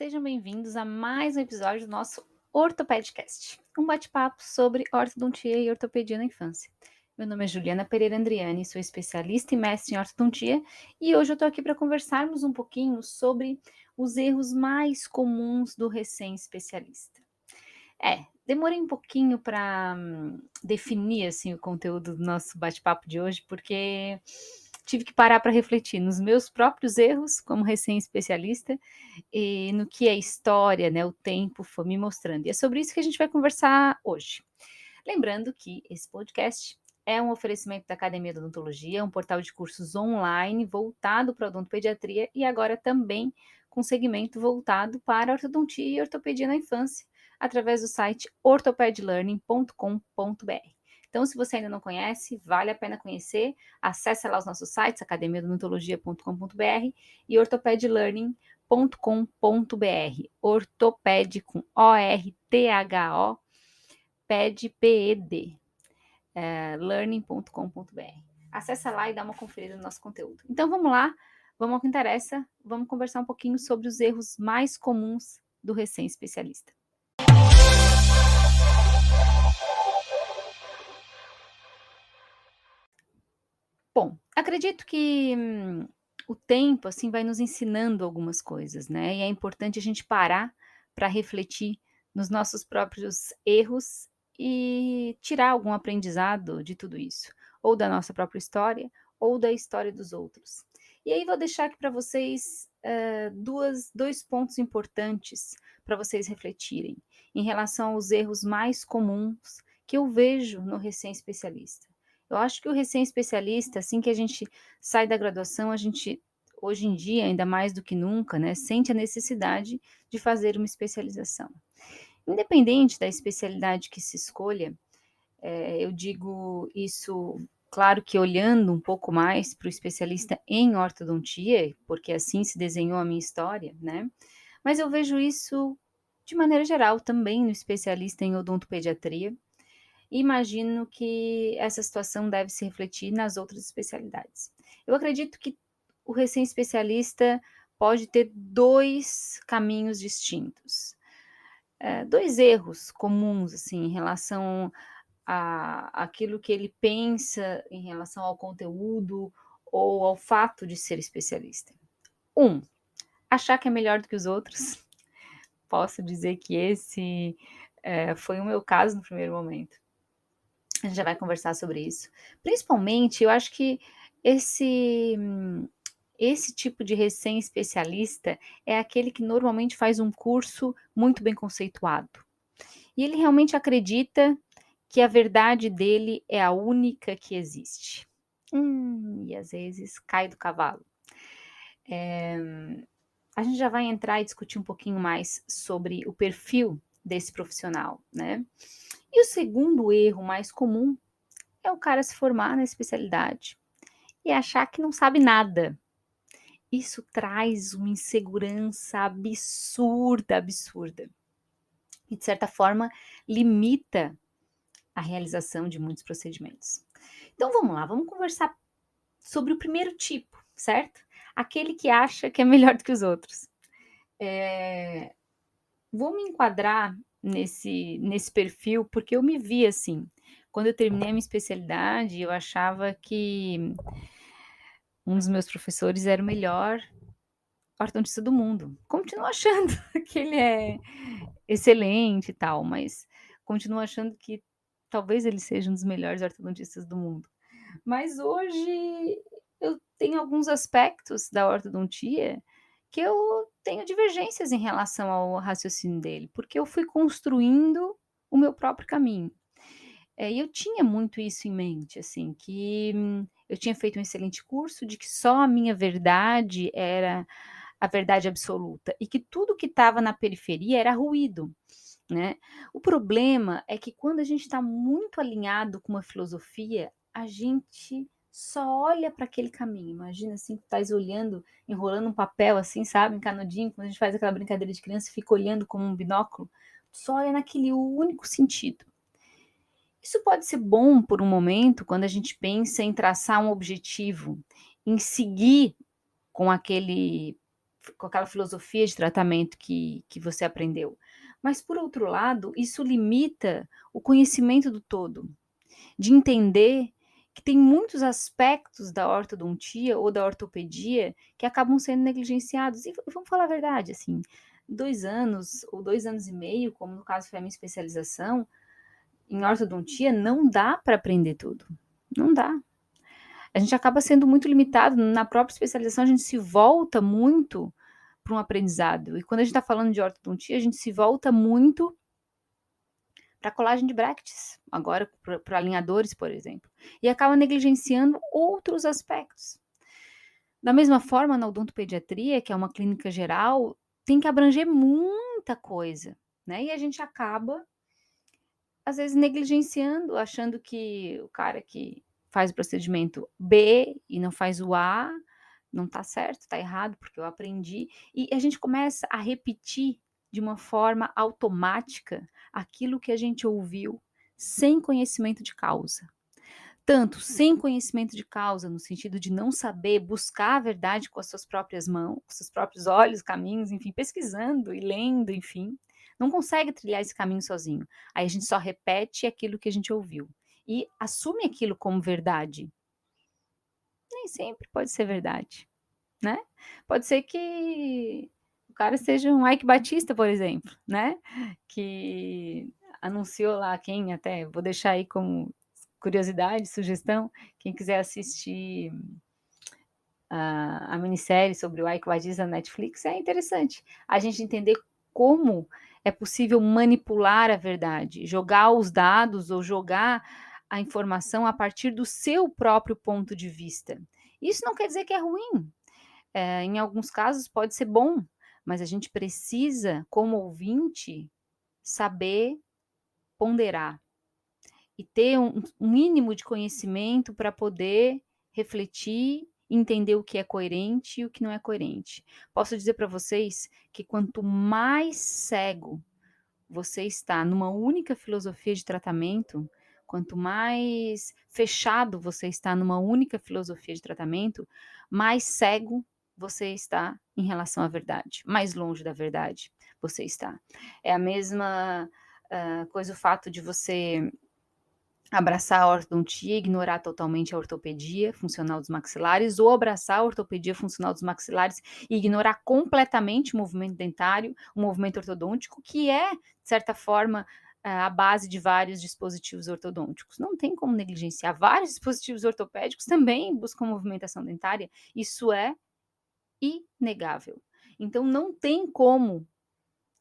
Sejam bem-vindos a mais um episódio do nosso Ortopedcast, um bate-papo sobre ortodontia e ortopedia na infância. Meu nome é Juliana Pereira Andriani, sou especialista e mestre em ortodontia e hoje eu estou aqui para conversarmos um pouquinho sobre os erros mais comuns do recém-especialista. Demorei um pouquinho para definir assim o conteúdo do nosso bate-papo de hoje, porque tive que parar para refletir nos meus próprios erros como recém-especialista e no que a história, né, o tempo foi me mostrando. E é sobre isso que a gente vai conversar hoje. Lembrando que esse podcast é um oferecimento da Academia de Odontologia, um portal de cursos online voltado para a odontopediatria e agora também com segmento voltado para a ortodontia e ortopedia na infância, através do site orthopedlearning.com.br. Então, se você ainda não conhece, vale a pena conhecer. Acesse lá os nossos sites, academiadodontologia.com.br e orthopedlearning.com.br. Ortoped com O-R-T-H-O, PED, P-E-D, learning.com.br. Acesse lá e dá uma conferida no nosso conteúdo. Então, vamos lá, vamos ao que interessa, vamos conversar um pouquinho sobre os erros mais comuns do recém-especialista. Bom, acredito que o tempo, assim, vai nos ensinando algumas coisas, né, e é importante a gente parar para refletir nos nossos próprios erros e tirar algum aprendizado de tudo isso, ou da nossa própria história, ou da história dos outros. E aí vou deixar aqui para vocês, 2 pontos importantes para vocês refletirem, em relação aos erros mais comuns que eu vejo no recém-especialista. Eu acho que o recém-especialista, assim que a gente sai da graduação, a gente, hoje em dia, ainda mais do que nunca, né, sente a necessidade de fazer uma especialização. Independente da especialidade que se escolha, eu digo isso, claro que olhando um pouco mais para o especialista em ortodontia, porque assim se desenhou a minha história, né, mas eu vejo isso de maneira geral também no especialista em odontopediatria. Imagino que essa situação deve se refletir nas outras especialidades. Eu acredito que o recém-especialista pode ter 2 caminhos distintos. 2 erros comuns, assim, em relação a aquilo que ele pensa em relação ao conteúdo ou ao fato de ser especialista. Achar que é melhor do que os outros. Posso dizer que esse, foi o meu caso no primeiro momento. A gente já vai conversar sobre isso. Principalmente, eu acho que esse esse tipo de recém-especialista é aquele que normalmente faz um curso muito bem conceituado. E ele realmente acredita que a verdade dele é a única que existe. E às vezes cai do cavalo. A gente já vai entrar e discutir um pouquinho mais sobre o perfil desse profissional, né. E o segundo erro mais comum é o cara se formar na especialidade e achar que não sabe nada. Isso traz uma insegurança absurda, absurda. E de certa forma limita a realização de muitos procedimentos. Então vamos lá, vamos conversar sobre o primeiro tipo, certo? Aquele que acha que é melhor do que os outros. Vou me enquadrar nesse perfil, porque eu me vi assim. Quando eu terminei a minha especialidade, eu achava que um dos meus professores era o melhor ortodontista do mundo. Continuo achando que ele é excelente e tal, mas continuo achando que talvez ele seja um dos melhores ortodontistas do mundo. Mas hoje eu tenho alguns aspectos da ortodontia que eu tenho divergências em relação ao raciocínio dele, porque eu fui construindo o meu próprio caminho. E eu tinha muito isso em mente, assim, que eu tinha feito um excelente curso, de que só a minha verdade era a verdade absoluta e que tudo que estava na periferia era ruído, né. O problema é que quando a gente está muito alinhado com uma filosofia, a gente só olha para aquele caminho. Imagina, assim, que estás olhando, enrolando um papel, assim, sabe, em canudinho, quando a gente faz aquela brincadeira de criança e fica olhando como um binóculo, só olha naquele único sentido. Isso pode ser bom por um momento, quando a gente pensa em traçar um objetivo, em seguir com aquele com aquela filosofia de tratamento que você aprendeu. Mas, por outro lado, isso limita o conhecimento do todo, de entender que tem muitos aspectos da ortodontia ou da ortopedia que acabam sendo negligenciados. E vamos falar a verdade, assim, 2 anos ou 2 anos e meio, como no caso foi a minha especialização, em ortodontia não dá para aprender tudo, não dá. A gente acaba sendo muito limitado, na própria especialização a gente se volta muito para um aprendizado, e quando a gente está falando de ortodontia, a gente se volta muito para colagem de brackets, agora para alinhadores, por exemplo, e acaba negligenciando outros aspectos. Da mesma forma, na odontopediatria, que é uma clínica geral, tem que abranger muita coisa, né, e a gente acaba, às vezes, negligenciando, achando que o cara que faz o procedimento B e não faz o A, não está certo, está errado, porque eu aprendi, e a gente começa a repetir de uma forma automática aquilo que a gente ouviu sem conhecimento de causa. Tanto sem conhecimento de causa, no sentido de não saber buscar a verdade com as suas próprias mãos, com seus próprios olhos, caminhos, enfim, pesquisando e lendo, enfim, não consegue trilhar esse caminho sozinho. Aí a gente só repete aquilo que a gente ouviu e assume aquilo como verdade. Nem sempre pode ser verdade, né? Pode ser que o cara seja um Ike Batista, por exemplo, né? Que anunciou lá, quem até vou deixar aí como curiosidade, sugestão, quem quiser assistir a minissérie sobre o Ike Batista na Netflix, é interessante a gente entender como é possível manipular a verdade, jogar os dados ou jogar a informação a partir do seu próprio ponto de vista. Isso não quer dizer que é ruim, em alguns casos pode ser bom, mas a gente precisa, como ouvinte, saber ponderar e ter um mínimo de conhecimento para poder refletir, entender o que é coerente e o que não é coerente. Posso dizer para vocês que quanto mais cego você está numa única filosofia de tratamento, quanto mais fechado você está numa única filosofia de tratamento, mais cego você está em relação à verdade, mais longe da verdade você está. É a mesma coisa o fato de você abraçar a ortodontia e ignorar totalmente a ortopedia funcional dos maxilares, ou abraçar a ortopedia funcional dos maxilares e ignorar completamente o movimento dentário, o movimento ortodôntico, que é, de certa forma, a base de vários dispositivos ortodônticos. Não tem como negligenciar. Vários dispositivos ortopédicos também buscam movimentação dentária. Isso é inegável. Então, não tem como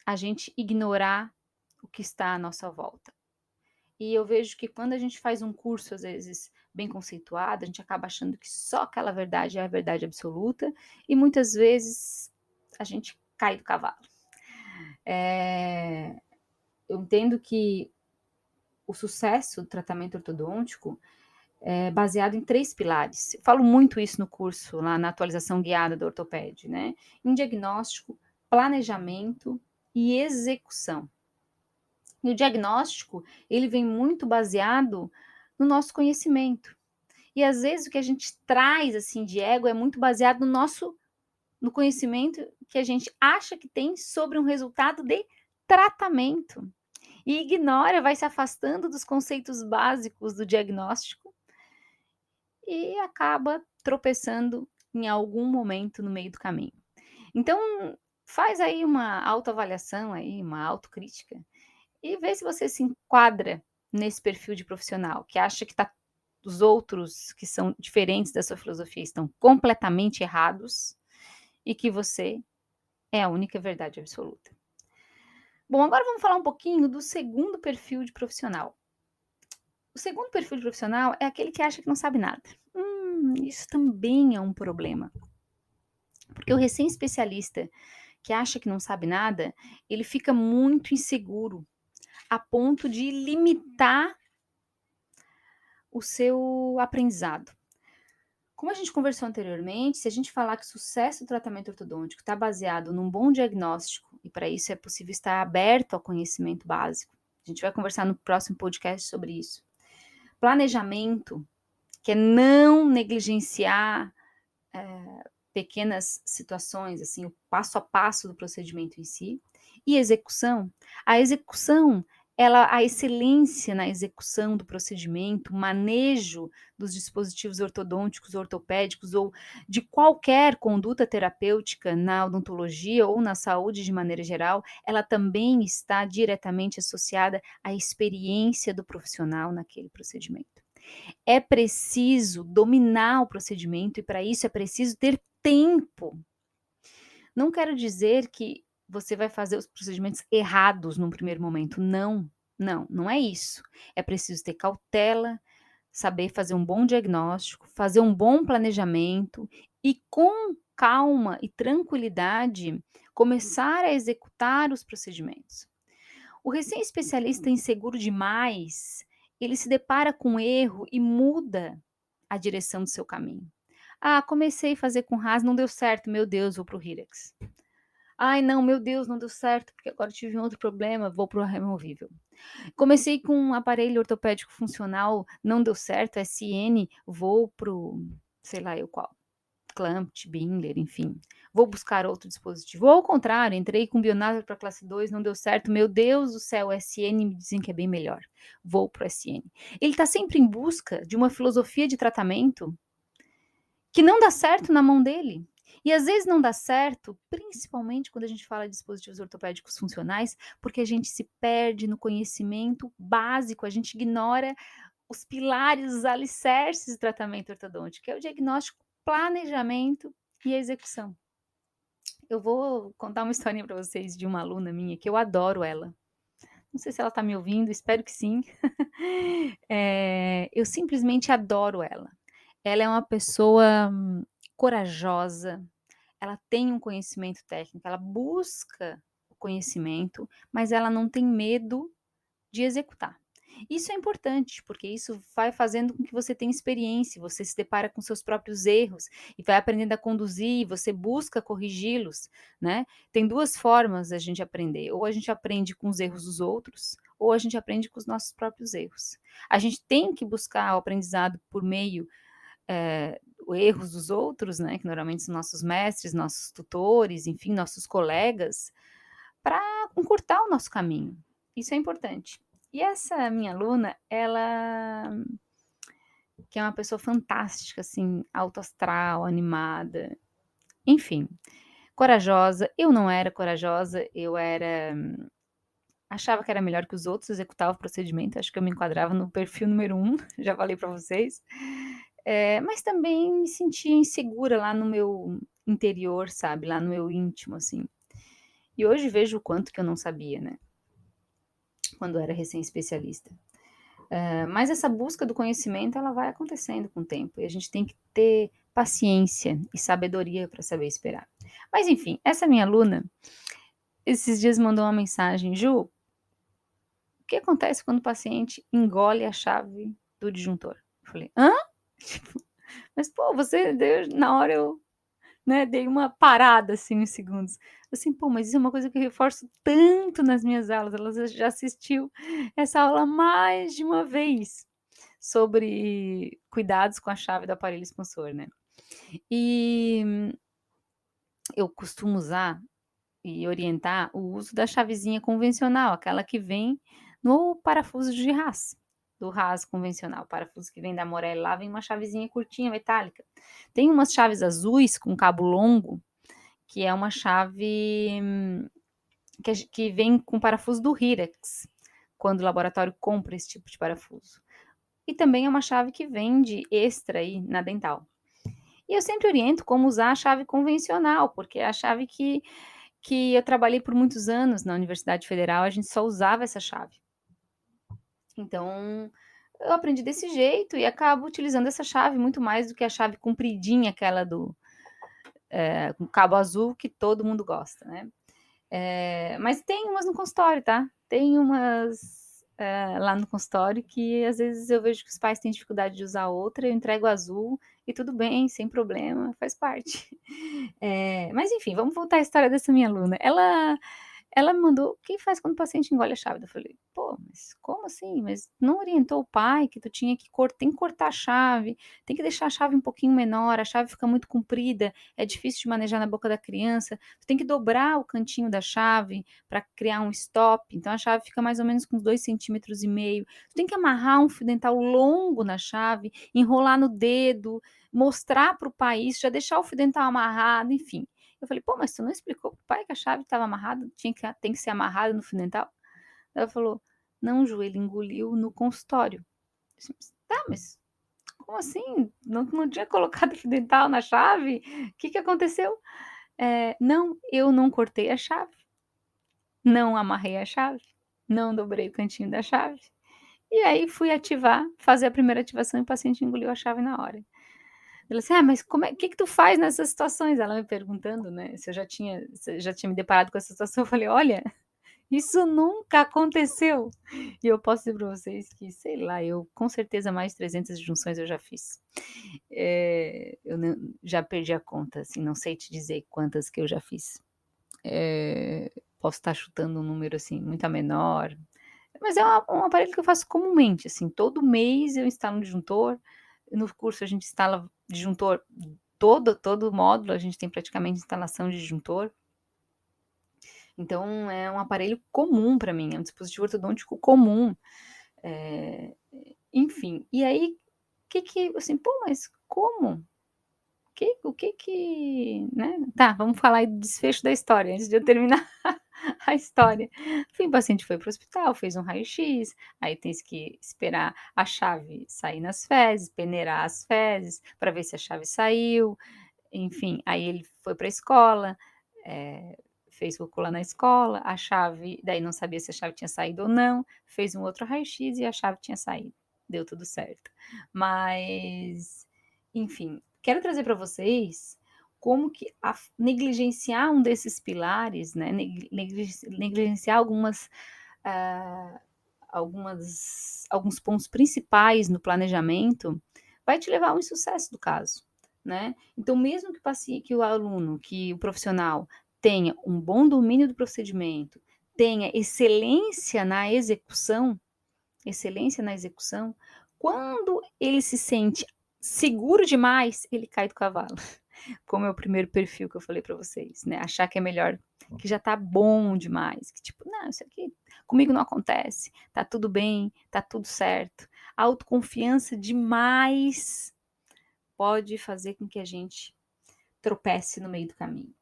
a gente ignorar o que está à nossa volta. E eu vejo que quando a gente faz um curso, às vezes, bem conceituado, a gente acaba achando que só aquela verdade é a verdade absoluta, e muitas vezes a gente cai do cavalo. Eu entendo que o sucesso do tratamento ortodôntico é baseado em 3 pilares. Eu falo muito isso no curso, lá na atualização guiada do Ortoped, né? Em diagnóstico, planejamento e execução. E o diagnóstico, ele vem muito baseado no nosso conhecimento. E às vezes o que a gente traz assim de ego é muito baseado no conhecimento que a gente acha que tem sobre um resultado de tratamento. E ignora, vai se afastando dos conceitos básicos do diagnóstico e acaba tropeçando em algum momento no meio do caminho. Então, faz aí uma autoavaliação aí, uma autocrítica e vê se você se enquadra nesse perfil de profissional que acha que os outros que são diferentes da sua filosofia estão completamente errados e que você é a única verdade absoluta. Bom, agora vamos falar um pouquinho do segundo perfil de profissional. O segundo perfil de profissional é aquele que acha que não sabe nada. Isso também é um problema. Porque o recém-especialista que acha que não sabe nada, ele fica muito inseguro, a ponto de limitar o seu aprendizado. Como a gente conversou anteriormente, se a gente falar que o sucesso do tratamento ortodôntico está baseado num bom diagnóstico, e para isso é possível estar aberto ao conhecimento básico, a gente vai conversar no próximo podcast sobre isso. Planejamento, que é não negligenciar pequenas situações, assim, o passo a passo do procedimento em si, e execução. A execução, a excelência na execução do procedimento, manejo dos dispositivos ortodônticos, ortopédicos ou de qualquer conduta terapêutica na odontologia ou na saúde de maneira geral, ela também está diretamente associada à experiência do profissional naquele procedimento. É preciso dominar o procedimento e para isso é preciso ter tempo. Não quero dizer que você vai fazer os procedimentos errados num primeiro momento, não, não é isso. É preciso ter cautela, saber fazer um bom diagnóstico, fazer um bom planejamento e com calma e tranquilidade começar a executar os procedimentos. O recém-especialista inseguro demais, ele se depara com um erro e muda a direção do seu caminho. Ah, comecei a fazer com RAS, não deu certo, meu Deus, vou para o Hyrax. Ai, não, meu Deus, não deu certo, porque agora tive um outro problema, vou para o removível. Comecei com um aparelho ortopédico funcional, não deu certo, SN, vou para o, sei lá eu qual. Clamp, Bingler, enfim. Vou buscar outro dispositivo. Ou ao contrário, entrei com Bionaser para classe 2, não deu certo. Meu Deus do céu, o SN me dizem que é bem melhor. Vou para o SN. Ele está sempre em busca de uma filosofia de tratamento que não dá certo na mão dele. E às vezes não dá certo, principalmente quando a gente fala de dispositivos ortopédicos funcionais, porque a gente se perde no conhecimento básico, a gente ignora os pilares, os alicerces do tratamento ortodôntico, que é o diagnóstico, planejamento e execução. Eu vou contar uma historinha para vocês de uma aluna minha, que eu adoro ela. Não sei se ela está me ouvindo, espero que sim. Eu simplesmente adoro ela. Ela é uma pessoa corajosa, ela tem um conhecimento técnico, ela busca o conhecimento, mas ela não tem medo de executar. Isso é importante, porque isso vai fazendo com que você tenha experiência, você se depara com seus próprios erros e vai aprendendo a conduzir, você busca corrigi-los, né? Tem duas formas da gente aprender, ou a gente aprende com os erros dos outros, ou a gente aprende com os nossos próprios erros. A gente tem que buscar o aprendizado por meio erros dos outros, né? Que normalmente são nossos mestres, nossos tutores, enfim, nossos colegas, para encurtar o nosso caminho. Isso é importante. E essa minha aluna, ela que é uma pessoa fantástica, assim, alto astral, animada, enfim, corajosa. Eu não era corajosa, eu era achava que era melhor que os outros, executava o procedimento, acho que eu me enquadrava no perfil número 1, já falei para vocês. Mas também me sentia insegura lá no meu interior, sabe, lá no meu íntimo, assim. E hoje vejo o quanto que eu não sabia, né, quando era recém-especialista. Mas essa busca do conhecimento, ela vai acontecendo com o tempo, e a gente tem que ter paciência e sabedoria para saber esperar. Mas enfim, essa minha aluna, esses dias mandou uma mensagem: Ju, o que acontece quando o paciente engole a chave do disjuntor? Eu falei, hã? Mas pô, você deu, na hora eu, né, dei uma parada assim uns segundos. Assim, pô, mas isso é uma coisa que eu reforço tanto nas minhas aulas, ela já assistiu essa aula mais de uma vez, sobre cuidados com a chave do aparelho expansor, né. E eu costumo usar e orientar o uso da chavezinha convencional, aquela que vem no parafuso de RAS, do RAS convencional, o parafuso que vem da Morelli lá, vem uma chavezinha curtinha, metálica. Tem umas chaves azuis com cabo longo, que é uma chave que vem com parafuso do Hyrax, quando o laboratório compra esse tipo de parafuso. E também é uma chave que vende extra aí na dental. E eu sempre oriento como usar a chave convencional, porque é a chave que eu trabalhei por muitos anos na Universidade Federal, a gente só usava essa chave. Então, eu aprendi desse jeito e acabo utilizando essa chave muito mais do que a chave compridinha, aquela do com cabo azul, que todo mundo gosta, né? Mas tem umas no consultório, tá? Tem umas lá no consultório que às vezes eu vejo que os pais têm dificuldade de usar outra, eu entrego azul e tudo bem, sem problema, faz parte. Mas enfim, vamos voltar à história dessa minha aluna. ela me mandou: "O que faz quando o paciente engole a chave?" Eu falei: "Pô, mas como assim? Mas não orientou o pai que tu tinha que tem que cortar a chave, tem que deixar a chave um pouquinho menor, a chave fica muito comprida, é difícil de manejar na boca da criança, tu tem que dobrar o cantinho da chave para criar um stop, então a chave fica mais ou menos com uns 2,5 cm, tu tem que amarrar um fio dental longo na chave, enrolar no dedo, mostrar para o pai isso, já deixar o fio dental amarrado", enfim. Eu falei: "Pô, mas tu não explicou para o pai que a chave estava amarrada, tem que ser amarrada no fio dental?" Ela falou: "Não, Ju, ele engoliu no consultório." Eu disse: "Tá, mas como assim? Não tinha colocado fio dental na chave? O que que aconteceu?" "Não, eu não cortei a chave, não amarrei a chave, não dobrei o cantinho da chave." E aí fui fazer a primeira ativação e o paciente engoliu a chave na hora. Ela assim: "Ah, mas como é que tu faz nessas situações?" Ela me perguntando, né, se eu já tinha me deparado com essa situação, eu falei: "Olha, isso nunca aconteceu." E eu posso dizer para vocês que, sei lá, eu com certeza mais de 300 junções eu já fiz. Eu não já perdi a conta, assim, não sei te dizer quantas que eu já fiz. Posso estar chutando um número, assim, muito menor, mas é um aparelho que eu faço comumente, assim, todo mês eu instalo um disjuntor, no curso a gente instala disjuntor, todo módulo a gente tem praticamente instalação de disjuntor, então é um aparelho comum para mim, é um dispositivo ortodôntico comum, eh, enfim. E aí, que assim: "Pô, mas como? O que que", né. Tá, vamos falar aí do desfecho da história antes de eu terminar a história. Enfim, o paciente foi para o hospital, fez um raio-x, aí tem que esperar a chave sair nas fezes, peneirar as fezes para ver se a chave saiu, enfim, aí ele foi para a escola, eh, fez cocô lá na escola, a chave daí não sabia se a chave tinha saído ou não, fez um outro raio-x e a chave tinha saído, deu tudo certo. Mas, enfim, quero trazer para vocês como que negligenciar um desses pilares, né, negligenciar ah, alguns pontos principais no planejamento, vai te levar ao insucesso do caso, né. Então mesmo que o aluno, que o profissional tenha um bom domínio do procedimento, tenha excelência na execução, quando ele se sente seguro demais, ele cai do cavalo. Como é o primeiro perfil que eu falei para vocês, né, achar que é melhor, que já tá bom demais, que tipo: "Não, isso aqui comigo não acontece, tá tudo bem, tá tudo certo." A autoconfiança demais pode fazer com que a gente tropece no meio do caminho.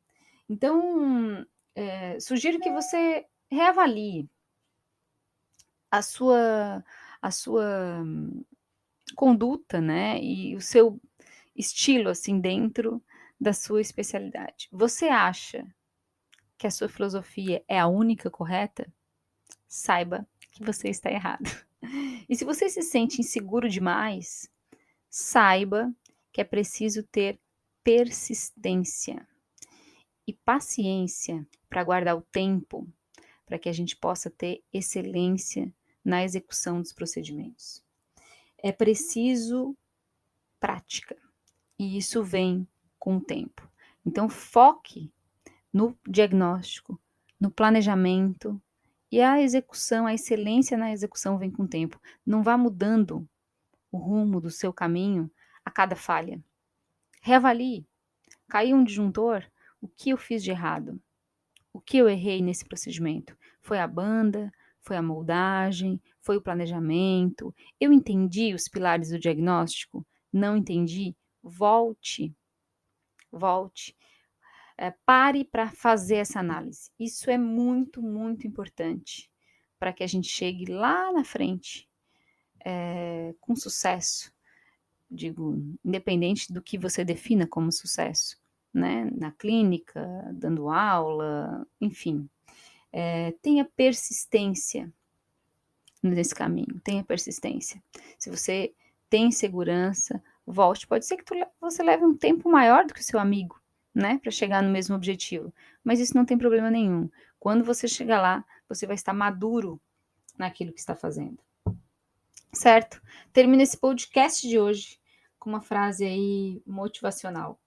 Então, sugiro que você reavalie a sua conduta, né, e o seu estilo, assim, dentro da sua especialidade. Você acha que a sua filosofia é a única correta? Saiba que você está errado. E se você se sente inseguro demais, saiba que é preciso ter persistência e paciência para guardar o tempo, para que a gente possa ter excelência na execução dos procedimentos. É preciso prática, e isso vem com o tempo. Então foque no diagnóstico, no planejamento e a execução, a excelência na execução vem com o tempo. Não vá mudando o rumo do seu caminho a cada falha. Reavalie. Caiu um disjuntor? O que eu fiz de errado? O que eu errei nesse procedimento? Foi a banda? Foi a moldagem? Foi o planejamento? Eu entendi os pilares do diagnóstico? Não entendi? Volte, volte. Pare para fazer essa análise. Isso é muito, muito importante para que a gente chegue lá na frente, com sucesso. Digo, independente do que você defina como sucesso, né, na clínica, dando aula, enfim. Tenha persistência nesse caminho, tenha persistência. Se você tem segurança, volte. Pode ser que você leve um tempo maior do que o seu amigo, né, para chegar no mesmo objetivo, mas isso não tem problema nenhum. Quando você chegar lá, você vai estar maduro naquilo que está fazendo, certo? Termino esse podcast de hoje com uma frase aí motivacional.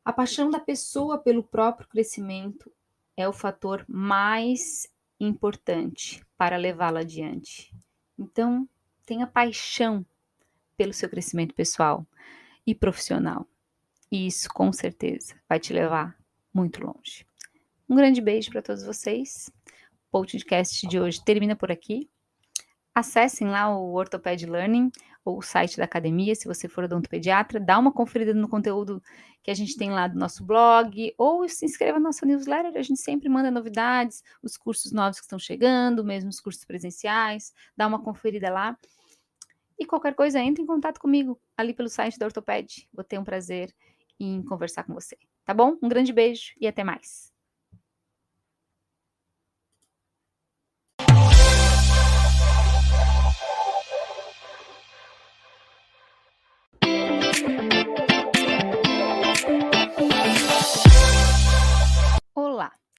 A paixão da pessoa pelo próprio crescimento é o fator mais importante para levá-lo adiante. Então, tenha paixão pelo seu crescimento pessoal e profissional. E isso, com certeza, vai te levar muito longe. Um grande beijo para todos vocês. O podcast de hoje termina por aqui. Acessem lá o Orthoped Learning, ou o site da academia, se você for odontopediatra, dá uma conferida no conteúdo que a gente tem lá do nosso blog, ou se inscreva na nossa newsletter, a gente sempre manda novidades, os cursos novos que estão chegando, mesmo os cursos presenciais, dá uma conferida lá. E qualquer coisa, entre em contato comigo ali pelo site da Orthoped. Vou ter um prazer em conversar com você, tá bom? Um grande beijo e até mais.